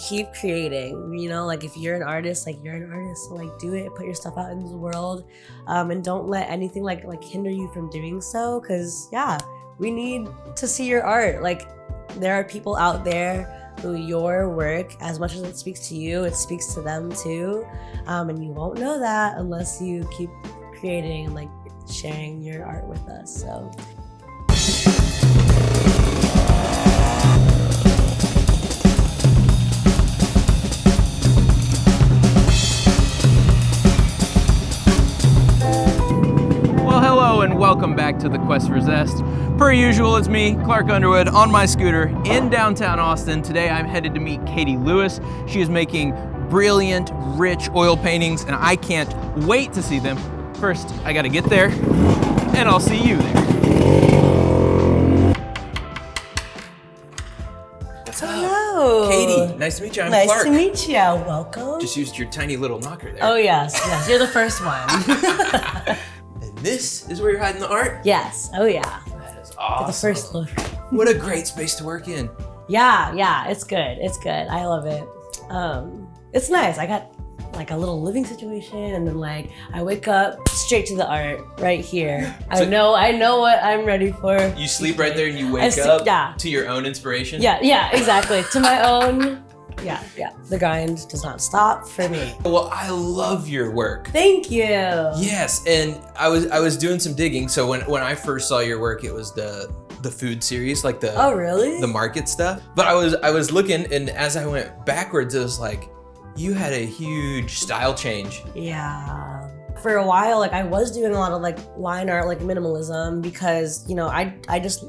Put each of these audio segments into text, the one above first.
keep creating, you know, like if you're an artist, like you're an artist, so like do it, put your stuff out into the world, and don't let anything like hinder you from doing so, because yeah, we need to see your art. Like there are people out there who your work, as much as it speaks to you, it speaks to them too, and you won't know that unless you keep creating and like sharing your art with us. So hello and welcome back to the Quest for Zest. Per usual, it's me, Clark Underwood, on my scooter in downtown Austin. Today I'm headed to meet Catie Lewis. She is making brilliant, rich oil paintings, and I can't wait to see them. First, I gotta get there, and I'll see you there. What's up? hello. Catie, nice to meet you. I'm nice Clark. to meet you. Welcome. Just used your tiny little knocker there. Oh yes, you're the first one. And this is where you're hiding the art? Yes. Oh yeah. That is awesome. The first look. What a great space to work in. Yeah, it's good. It's good. I love it. It's nice. I got like a little living situation, and then like I wake up straight to the art right here. So I know what I'm ready for. You sleep right there and you wake up to your own inspiration? Yeah, exactly. To my own. Yeah. The grind does not stop for me. Well, I love your work. Thank you. Yes, and I was doing some digging. So when I first saw your work, it was the food series, like the really? The market stuff. But I was looking, and as I went backwards, it was like you had a huge style change. Yeah. For a while, like I was doing a lot of like line art, like minimalism, because you know I just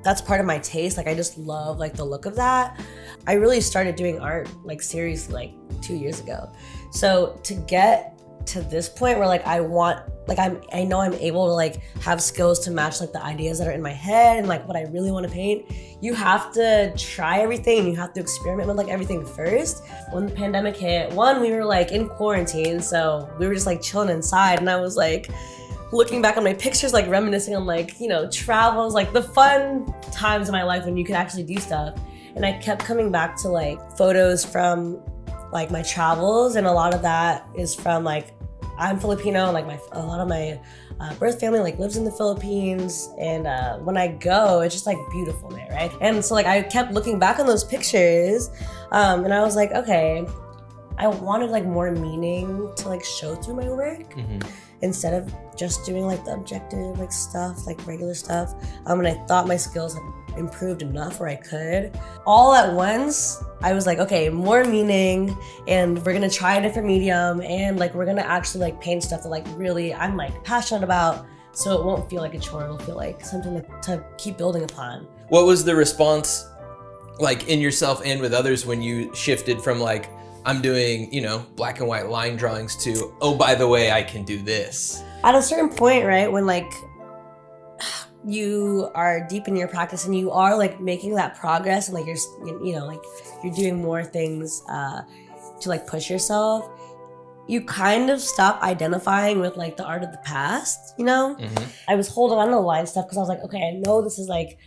that's part of my taste. Like I just love like the look of that. I really started doing art like seriously like 2 years ago. So to get to this point where like I know I'm able to like have skills to match like the ideas that are in my head and like what I really want to paint, you have to try everything and you have to experiment with like everything first. When the pandemic hit, we were like in quarantine, so we were just like chilling inside, and I was like looking back on my pictures, like reminiscing on like, you know, travels, like the fun times in my life when you could actually do stuff. And I kept coming back to like photos from like my travels, and a lot of that is from like, I'm Filipino, and like a lot of my birth family like lives in the Philippines, and when I go, it's just like beautiful there, right? And so like I kept looking back on those pictures, and I was like, okay, I wanted like more meaning to like show through my work. Mm-hmm. Instead of just doing like the objective like stuff, like regular stuff. And I thought my skills had improved enough where I could. All at once, I was like, okay, more meaning, and we're gonna try a different medium, and like we're gonna actually like paint stuff that like really I'm like passionate about, so it won't feel like a chore, it'll feel like something to keep building upon. What was the response like in yourself and with others when you shifted from like, I'm doing, you know, black and white line drawings to, oh, by the way, I can do this? At a certain point, right, when like you are deep in your practice and you are like making that progress, and like you're, you know, like you're doing more things to like push yourself, you kind of stop identifying with like the art of the past, you know? Mm-hmm. I was holding on to the line stuff because I was like, okay, I know this is like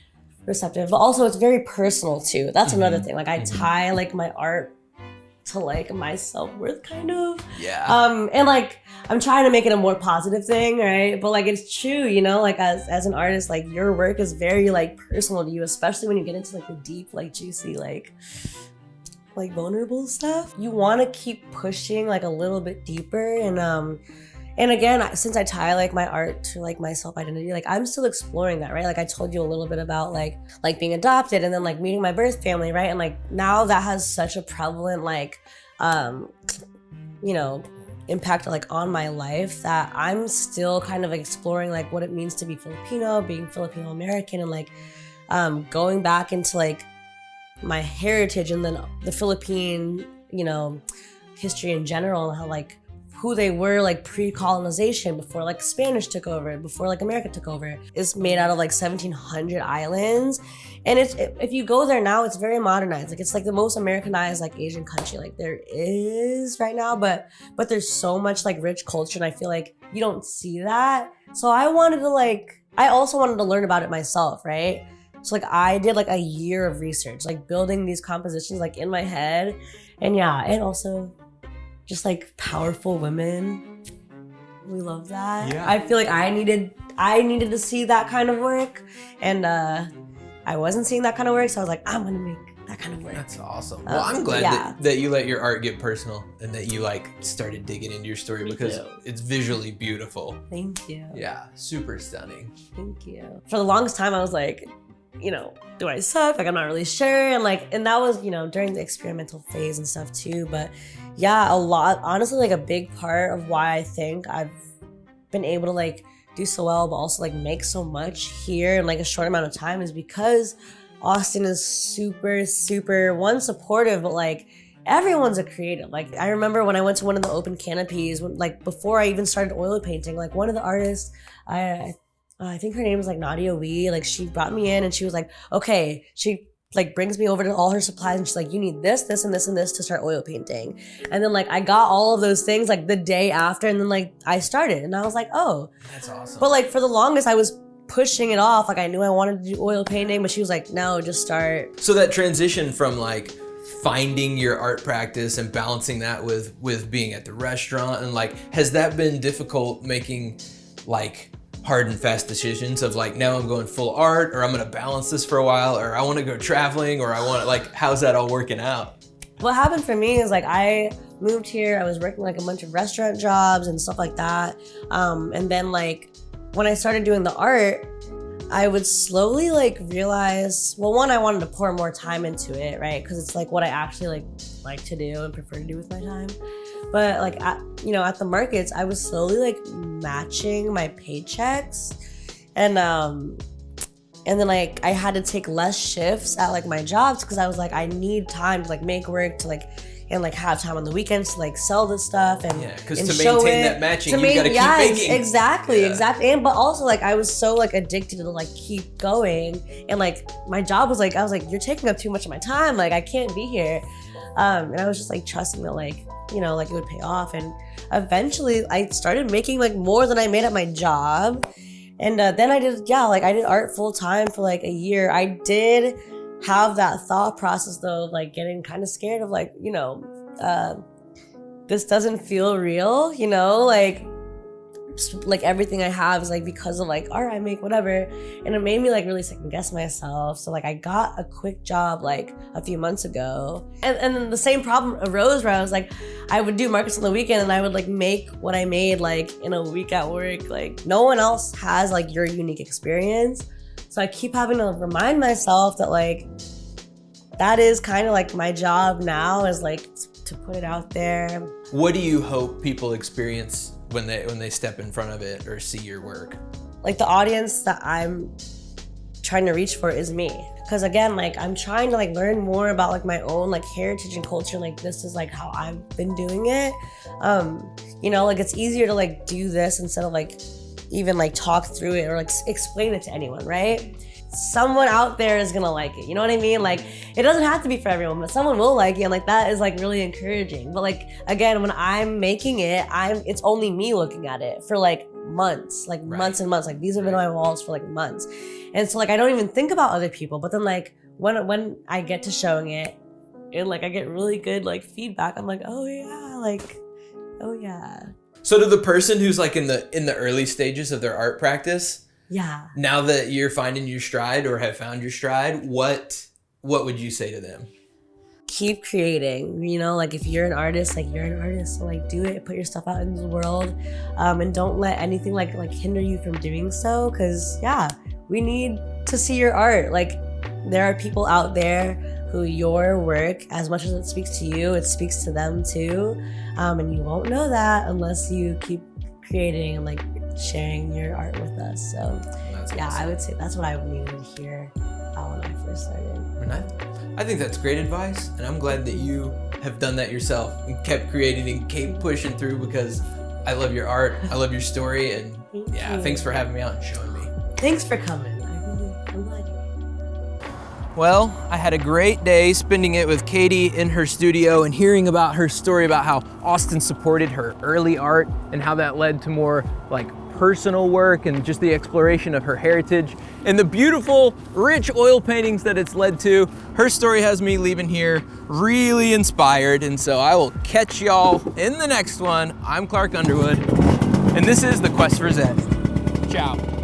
receptive, but also it's very personal too. That's mm-hmm. another thing. Like I tie like my art to like my self-worth kind of. Yeah. And like I'm trying to make it a more positive thing, right? But like it's true, you know, like as an artist, like your work is very like personal to you, especially when you get into like the deep, like juicy, like vulnerable stuff. You want to keep pushing like a little bit deeper, and again, since I tie like my art to like my self-identity, like I'm still exploring that, right? Like I told you a little bit about like being adopted, and then like meeting my birth family, right? And like now that has such a prevalent like, you know, impact like on my life, that I'm still kind of exploring like what it means to be Filipino, being Filipino American, and like going back into like my heritage, and then the Philippine, you know, history in general, and how like who they were like pre-colonization, before like Spanish took over, before like America took over, is made out of like 1,700 islands. And if you go there now, it's very modernized. Like it's like the most Americanized like Asian country like there is right now, but there's so much like rich culture, and I feel like you don't see that. So I also wanted to learn about it myself, right? So like I did like a year of research, like building these compositions like in my head. And yeah, and also just like powerful women. We love that. Yeah. I feel like I needed to see that kind of work, and I wasn't seeing that kind of work, so I was like, I'm gonna make that kind of work. That's awesome. Well, I'm glad that you let your art get personal and that you like started digging into your story because it's visually beautiful. Thank you. Yeah, super stunning. Thank you. For the longest time, I was like, you know, do I suck? Like, I'm not really sure. And that was, you know, during the experimental phase and stuff too. But yeah, honestly, like a big part of why I think I've been able to like do so well, but also like make so much here in like a short amount of time is because Austin is super, super, one, supportive, but like everyone's a creative. Like I remember when I went to one of the open canopies, like before I even started oil painting, like one of the artists, I think her name was like Nadia Wee, like she brought me in and she was like, okay, she like brings me over to all her supplies and she's like, you need this, this, and this, and this to start oil painting. And then like I got all of those things like the day after, and then like I started and I was like, oh. That's awesome. But like for the longest I was pushing it off. Like I knew I wanted to do oil painting, but she was like, no, just start. So that transition from like finding your art practice and balancing that with being at the restaurant, and like, has that been difficult making like hard and fast decisions of like, now I'm going full art, or I'm gonna balance this for a while, or I wanna go traveling, or I want to, like, how's that all working out? What happened for me is like I moved here, I was working like a bunch of restaurant jobs and stuff like that. And then like when I started doing the art, I would slowly like realize, well, one, I wanted to pour more time into it, right? Because it's like what I actually like to do and prefer to do with my time. But like at the markets, I was slowly like matching my paychecks, and then like I had to take less shifts at like my jobs because I was like, I need time to like make work to like and like have time on the weekends to like sell this stuff and because to maintain that matching, you gotta keep making. Exactly. And but also like I was so like addicted to like keep going, and like my job was like, I was like, you're taking up too much of my time, like I can't be here, and I was just like trusting that like, you know, like it would pay off. And eventually I started making like more than I made at my job. And then I did art full time for like a year. I did have that thought process though of like getting kind of scared of like, you know, this doesn't feel real, you know, like everything I have is like because of like art I make, whatever. And it made me like really second guess myself. So like I got a quick job like a few months ago, and then the same problem arose where I was like, I would do markets on the weekend and I would like make what I made like in a week at work. Like no one else has like your unique experience. So I keep having to remind myself that like that is kind of like my job now, is like to put it out there. What do you hope people experience when they step in front of it or see your work? Like the audience that I'm trying to reach for is me. Because again, like I'm trying to like learn more about like my own like heritage and culture. Like this is like how I've been doing it. You know, like it's easier to like do this instead of like even like talk through it or like explain it to anyone, right? Someone out there is gonna like it, you know what I mean? Like it doesn't have to be for everyone, but someone will like it, and like that is like really encouraging. But like again, when I'm making it, it's only me looking at it for like months, like months and months. Like these have been on my walls for like months, and so like I don't even think about other people. But then like when I get to showing it, and like I get really good like feedback, I'm like, oh yeah, like oh yeah. So to the person who's like in the early stages of their art practice, yeah, now that you're finding your stride or have found your stride, what would you say to them? Keep creating, you know, like if you're an artist, like you're an artist, so like do it, put your stuff out into the world, and don't let anything like hinder you from doing so, because yeah, we need to see your art. Like there are people out there who your work, as much as it speaks to you, it speaks to them too, and you won't know that unless you keep creating and like sharing your art with us. So yeah, awesome. I would say that's what I needed to hear when I first started. I think that's great advice, and I'm glad that you have done that yourself and kept creating and kept pushing through, because I love your art, I love your story, and thanks for having me out and showing me. Thanks for coming. I'm glad you came. Well, I had a great day spending it with Catie in her studio and hearing about her story about how Austin supported her early art and how that led to more like personal work and just the exploration of her heritage and the beautiful, rich oil paintings that it's led to. Her story has me leaving here really inspired, and so I will catch y'all in the next one. I'm Clark Underwood, and this is the Quest for Zest. Ciao.